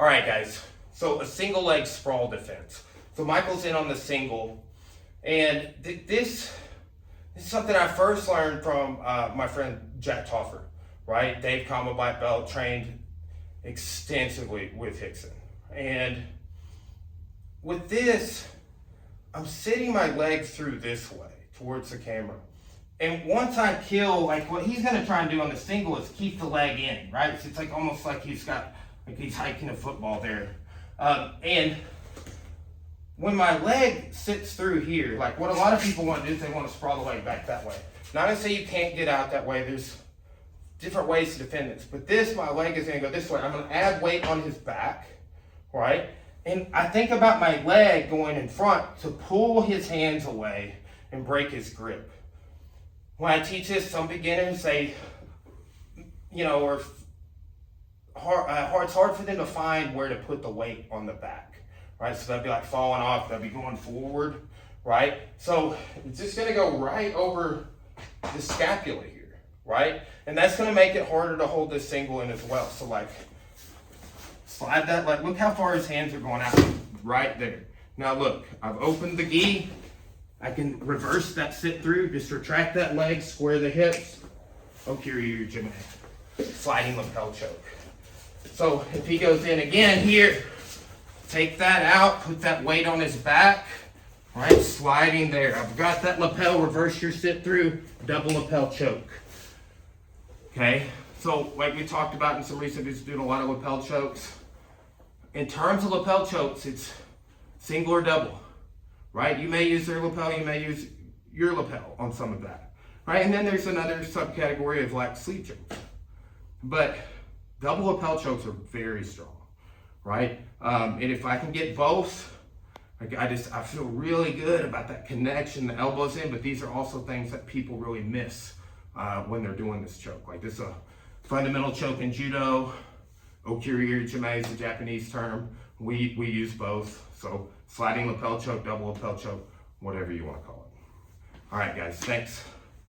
All right, guys. So a single leg sprawl defense. So Michael's in on the single, and this is something I first learned from my friend Jack Toffer, right? Dave Combo Black Belt, trained extensively with Hickson. And with this, I'm sitting my leg through this way towards the camera. And once I kill, like what he's gonna try and do on the single is keep the leg in, right? So it's like almost like he's hiking a football there. And when my leg sits through here, like what a lot of people want to do is they want to sprawl the leg back that way. Not to say you can't get out that way. There's different ways to defend this. But this, my leg is going to go this way. I'm going to add weight on his back, right? And I think about my leg going in front to pull his hands away and break his grip. When I teach this, some beginners, they, or it's hard for them to find where to put the weight on the back, right? So they'll be like falling off, they'll be going forward, right? So it's just gonna go right over the scapula here, right? And that's gonna make it harder to hold this single in as well. So like, slide that, like look how far his hands are going out, right there. Now look, I've opened the gi, I can reverse that sit through, just retract that leg, square the hips, Okuri-Eri-Jime, sliding lapel choke. So if he goes in again here, take that out, put that weight on his back, right, sliding there. I've got that lapel, reverse your sit through, double lapel choke. Okay, so like we talked about in some recent videos, doing a lot of lapel chokes. In terms of lapel chokes, it's single or double, right? You may use their lapel, you may use your lapel on some of that, right? And then there's another subcategory of like sleeve chokes. But double lapel chokes are very strong, right? And if I can get both, I feel really good about that connection, the elbows in, but these are also things that people really miss when they're doing this choke. Like this is a fundamental choke in judo. Okuri-Eri-Jime is the Japanese term. We use both. So sliding lapel choke, double lapel choke, whatever you want to call it. All right, guys, thanks.